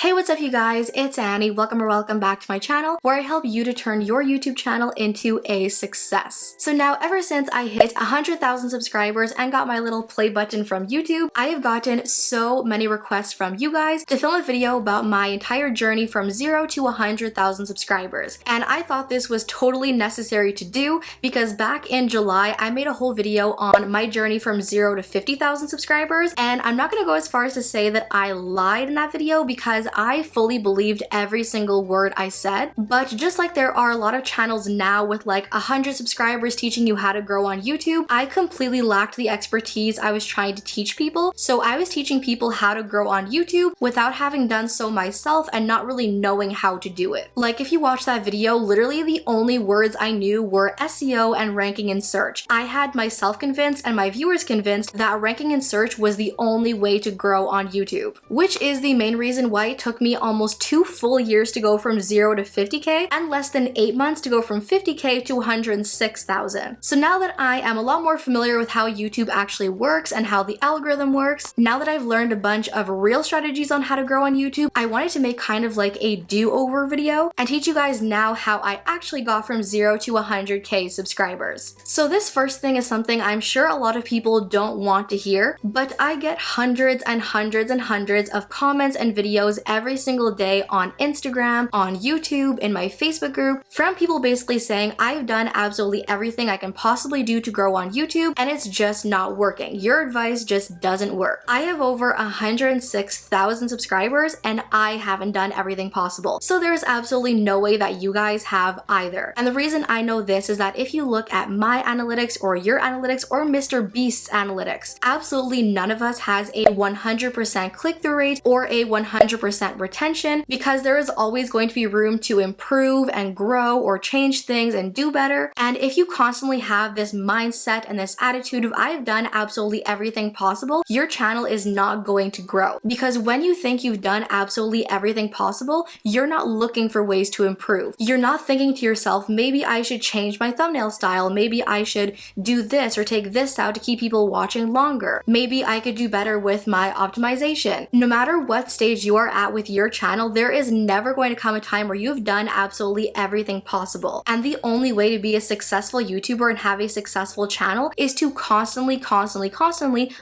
Hey, what's up you guys? It's Annie. Welcome or welcome back to my channel where I help you to turn your YouTube channel into a success. So now ever since I hit 100,000 subscribers and got my little play button from YouTube, I have gotten so many requests from you guys to film a video about my entire journey from 0 to 100,000 subscribers. And I thought this was totally necessary to do because back in July, I made a whole video on my journey from 0 to 50,000 subscribers. And I'm not gonna go as far as to say that I lied in that video because I fully believed every single word I said. But just like there are a lot of channels now with like 100 subscribers teaching you how to grow on YouTube, I completely lacked the expertise I was trying to teach people. So I was teaching people how to grow on YouTube without having done so myself and not really knowing how to do it. Like if you watch that video, literally the only words I knew were SEO and ranking in search. I had myself convinced and my viewers convinced that ranking in search was the only way to grow on YouTube, which is the main reason why it took me almost 2 full years to go from 0 to 50K and less than 8 months to go from 50K to 106,000. So now that I am a lot more familiar with how YouTube actually works and how the algorithm works, now that I've learned a bunch of real strategies on how to grow on YouTube, I wanted to make kind of like a do-over video and teach you guys now how I actually got from 0 to 100K subscribers. So this first thing is something I'm sure a lot of people don't want to hear, but I get hundreds and hundreds and hundreds of comments and videos every single day on Instagram, on YouTube, in my Facebook group, from people basically saying I've done absolutely everything I can possibly do to grow on YouTube and it's just not working. Your advice just doesn't work. I have over 106,000 subscribers and I haven't done everything possible. So there's absolutely no way that you guys have either. And the reason I know this is that if you look at my analytics or your analytics or Mr. Beast's analytics, absolutely none of us has a 100% click-through rate or a 100% retention, because there is always going to be room to improve and grow or change things and do better. And if you constantly have this mindset and this attitude of I've done absolutely everything possible, your channel is not going to grow. Because when you think you've done absolutely everything possible, you're not looking for ways to improve. You're not thinking to yourself, maybe I should change my thumbnail style, maybe I should do this or take this out to keep people watching longer. Maybe I could do better with my optimization. No matter what stage you are at with your channel, there is never going to come a time where you've done absolutely everything possible. And the only way to be a successful YouTuber and have a successful channel is to constantly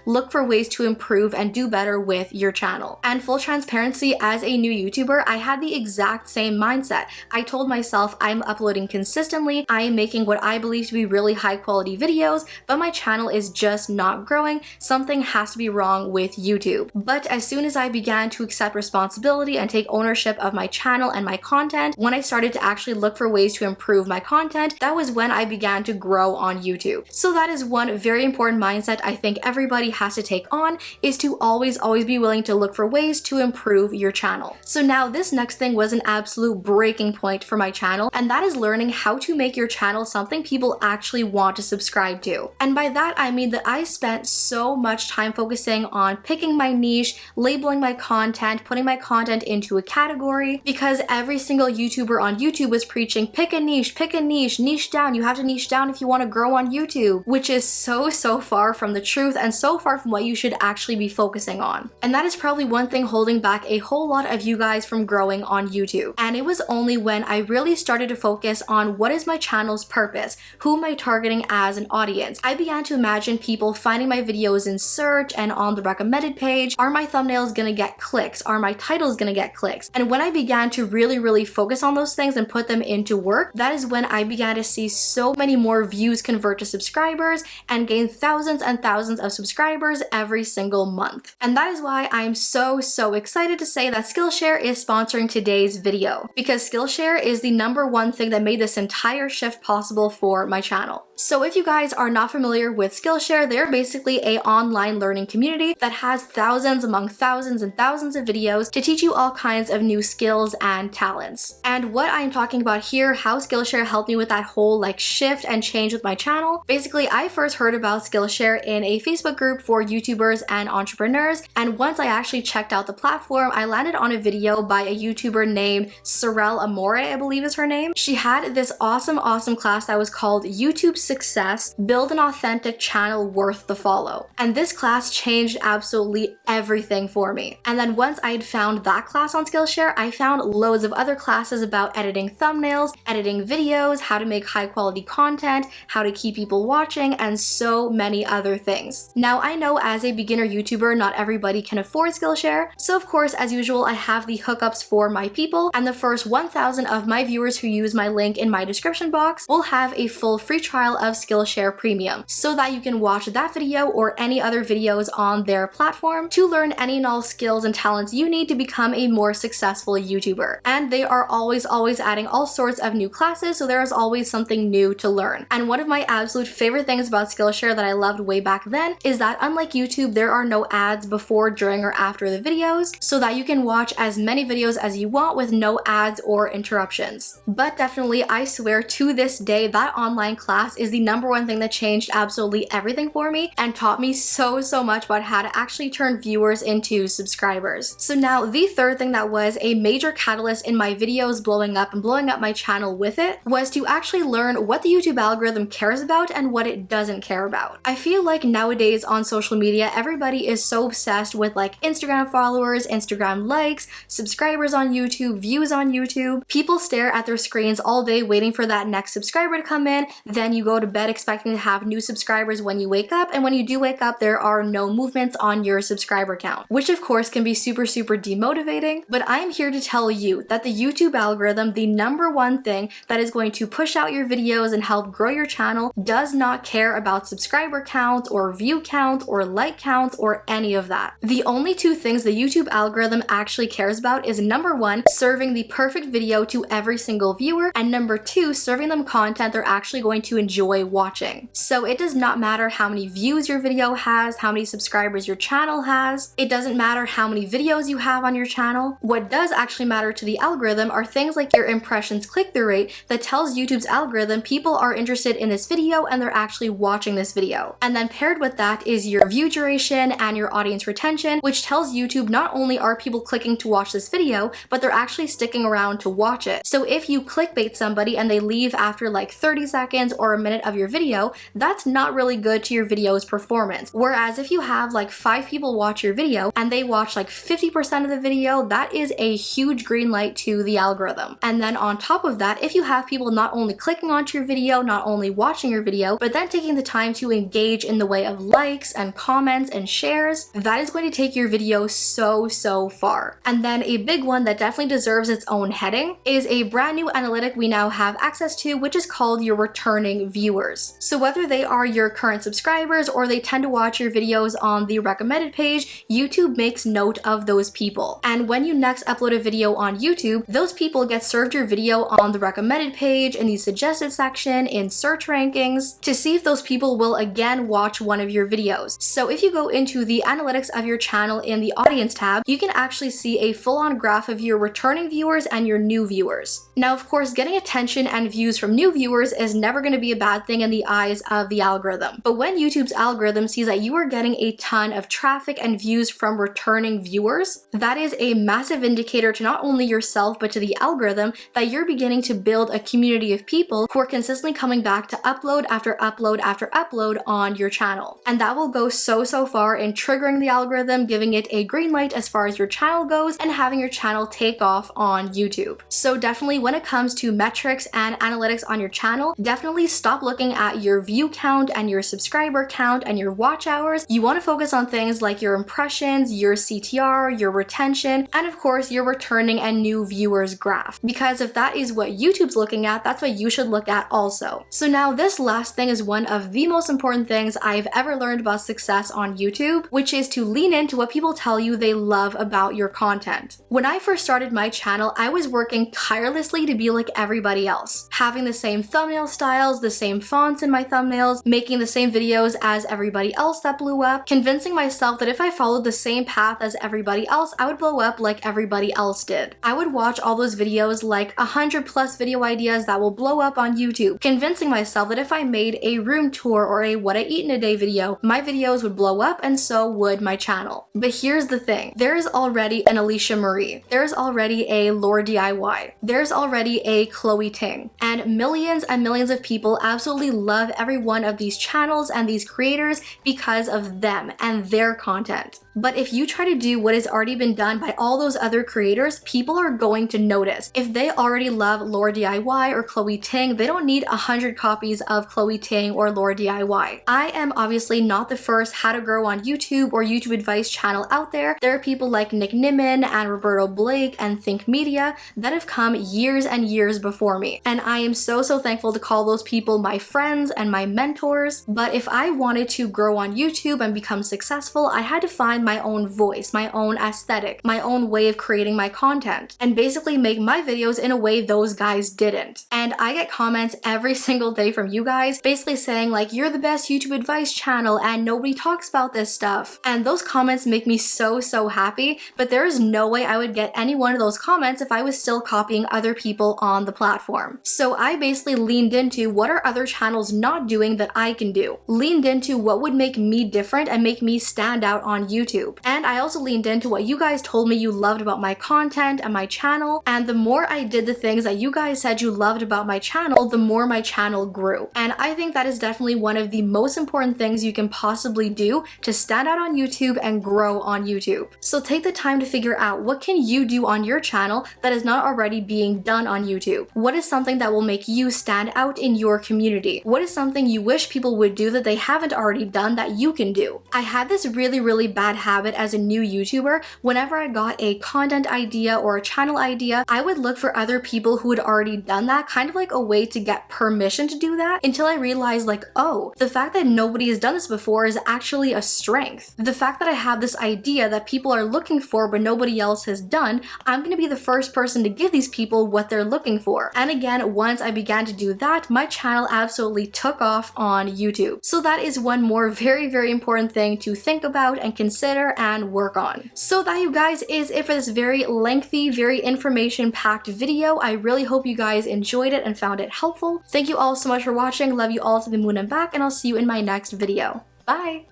look for ways to improve and do better with your channel. And full transparency, as a new YouTuber, I had the exact same mindset. I told myself I'm uploading consistently, I am making what I believe to be really high quality videos, but my channel is just not growing. Something has to be wrong with YouTube. But as soon as I began to accept responsibility and take ownership of my channel and my content, when I started to actually look for ways to improve my content, that was when I began to grow on YouTube. So that is one very important mindset I think everybody has to take on, is to always be willing to look for ways to improve your channel. So now this next thing was an absolute breaking point for my channel, and that is learning how to make your channel something people actually want to subscribe to. And by that I mean that I spent so much time focusing on picking my niche, labeling my content, putting my content into a category, because every single YouTuber on YouTube was preaching pick a niche, niche down, you have to niche down if you want to grow on YouTube, which is so far from the truth and so far from what you should actually be focusing on. And that is probably one thing holding back a whole lot of you guys from growing on YouTube. And it was only when I really started to focus on what is my channel's purpose, who am I targeting as an audience. I began to imagine people finding my videos in search and on the recommended page. Are my thumbnails gonna get clicks? Are my titles gonna get clicks? And when I began to really focus on those things and put them into work, that is when I began to see so many more views convert to subscribers and gain thousands and thousands of subscribers every single month. And that is why I'm so excited to say that Skillshare is sponsoring today's video, because Skillshare is the #1 thing that made this entire shift possible for my channel. So if you guys are not familiar with Skillshare, they're basically an online learning community that has thousands among thousands and thousands of videos to teach you all kinds of new skills and talents. And what I'm talking about here, how Skillshare helped me with that whole like shift and change with my channel. Basically, I first heard about Skillshare in a Facebook group for YouTubers and entrepreneurs, and once I actually checked out the platform, I landed on a video by a YouTuber named Sorel Amore, I believe is her name. She had this awesome class that was called YouTube Success, Build an Authentic Channel Worth the Follow. And this class changed absolutely everything for me. And then once I'd found found that class on Skillshare, I found loads of other classes about editing thumbnails, editing videos, how to make high quality content, how to keep people watching, and so many other things. Now, I know as a beginner YouTuber, not everybody can afford Skillshare, so of course, as usual, I have the hookups for my people, and the first 1,000 of my viewers who use my link in my description box will have a full free trial of Skillshare Premium, so that you can watch that video or any other videos on their platform to learn any and all skills and talents you need to become a more successful YouTuber. And they are always adding all sorts of new classes, so there is always something new to learn. And one of my absolute favorite things about Skillshare that I loved way back then is that unlike YouTube, there are no ads before, during, or after the videos, so that you can watch as many videos as you want with no ads or interruptions. But definitely, I swear to this day, that online class is the #1 thing that changed absolutely everything for me and taught me so much about how to actually turn viewers into subscribers. So now the third thing that was a major catalyst in my videos blowing up and blowing up my channel with it was to actually learn what the YouTube algorithm cares about and what it doesn't care about. I feel like nowadays on social media, everybody is so obsessed with like Instagram followers, Instagram likes, subscribers on YouTube, views on YouTube. People stare at their screens all day waiting for that next subscriber to come in, then you go to bed expecting to have new subscribers when you wake up, and when you do wake up, there are no movements on your subscriber count, which of course can be super demotivating. But I'm here to tell you that the YouTube algorithm, the #1 thing that is going to push out your videos and help grow your channel, does not care about subscriber count or view count or like count or any of that. The only two things the YouTube algorithm actually cares about is #1, serving the perfect video to every single viewer, and #2, serving them content they're actually going to enjoy watching. So it does not matter how many views your video has, how many subscribers your channel has. It doesn't matter how many videos you have on your channel. What does actually matter to the algorithm are things like your impressions click-through rate that tells YouTube's algorithm people are interested in this video and they're actually watching this video. And then paired with that is your view duration and your audience retention, which tells YouTube not only are people clicking to watch this video, but they're actually sticking around to watch it. So if you clickbait somebody and they leave after like 30 seconds or a minute of your video, that's not really good to your video's performance. Whereas if you have like 5 people watch your video and they watch like 50% of the video, that is a huge green light to the algorithm. And then on top of that, if you have people not only clicking onto your video, not only watching your video, but then taking the time to engage in the way of likes and comments and shares, that is going to take your video so far. And then a big one that definitely deserves its own heading is a brand new analytic we now have access to, which is called your returning viewers. So whether they are your current subscribers or they tend to watch your videos on the recommended page, YouTube makes note of those people. And when you next upload a video on YouTube, those people get served your video on the recommended page, in the suggested section, in search rankings, to see if those people will again watch one of your videos. So if you go into the analytics of your channel in the audience tab, you can actually see a full-on graph of your returning viewers and your new viewers. Now, of course, getting attention and views from new viewers is never going to be a bad thing in the eyes of the algorithm. But when YouTube's algorithm sees that you are getting a ton of traffic and views from returning viewers, that is a massive indicator to not only yourself but to the algorithm that you're beginning to build a community of people who are consistently coming back to upload after upload after upload on your channel. And that will go so far in triggering the algorithm, giving it a green light as far as your channel goes, and having your channel take off on YouTube. So definitely when it comes to metrics and analytics on your channel, definitely stop looking at your view count and your subscriber count and your watch hours. You want to focus on things like your impressions, your CTR, your retention, and of course your returning and new viewers graph. Because if that is what YouTube's looking at, that's what you should look at also. So now this last thing is one of the most important things I've ever learned about success on YouTube, which is to lean into what people tell you they love about your content. When I first started my channel, I was working tirelessly to be like everybody else, having the same thumbnail styles, the same fonts in my thumbnails, making the same videos as everybody else that blew up, convincing myself that if I followed the same path as everybody else, I would blow up like everybody else did. I would watch all those videos, like 100+ video ideas that will blow up on YouTube, convincing myself that if I made a room tour or a what I eat in a day video, my videos would blow up and so would my channel. But here's the thing, there's already an Alicia Marie, there's already a Lore DIY, there's already a Chloe Ting, and millions of people absolutely love every one of these channels and these creators because of them and their content. But if you try to do what has already been done by all those other creators, people are going to notice. If they already love Lore DIY or Chloe Ting, they don't need 100 copies of Chloe Ting or Lore DIY. I am obviously not the first how to grow on YouTube or YouTube advice channel out there. There are people like Nick Nimmin and Roberto Blake and Think Media that have come years and years before me. And I am so thankful to call those people my friends and my mentors. But if I wanted to grow on YouTube and become successful, I had to find my own voice, my own aesthetic, my own way of creating my content, and basically make my videos in a way those guys didn't. And I get comments every single day from you guys basically saying like, you're the best YouTube advice channel and nobody talks about this stuff. And those comments make me so happy, but there is no way I would get any one of those comments if I was still copying other people on the platform. So I basically leaned into what are other channels not doing that I can do. Leaned into what would make me different and make me stand out on YouTube. And I also leaned into what you guys told me you loved about my content and my channel. And the more I did the things that you guys said you loved about my channel, the more my channel grew. And I think that is definitely one of the most important things you can possibly do to stand out on YouTube and grow on YouTube. So take the time to figure out what can you do on your channel that is not already being done on YouTube. What is something that will make you stand out in your community? What is something you wish people would do that they haven't already done that you can do? I had this really bad habit as a new YouTuber. Whenever I got a content idea or a channel idea, I would look for other people who had already done that, kind of like a way to get permission to do that, until I realized like, oh, the fact that nobody has done this before is actually a strength. The fact that I have this idea that people are looking for but nobody else has done, I'm gonna be the first person to give these people what they're looking for. And again, once I began to do that, my channel absolutely took off on YouTube. So that is one more very important thing to think about and consider and work on. So that, you guys, is it for this very lengthy, very information-packed video. I really hope you guys enjoyed it and found it helpful. Thank you all so much for watching. Love you all to the moon and back, and I'll see you in my next video. Bye!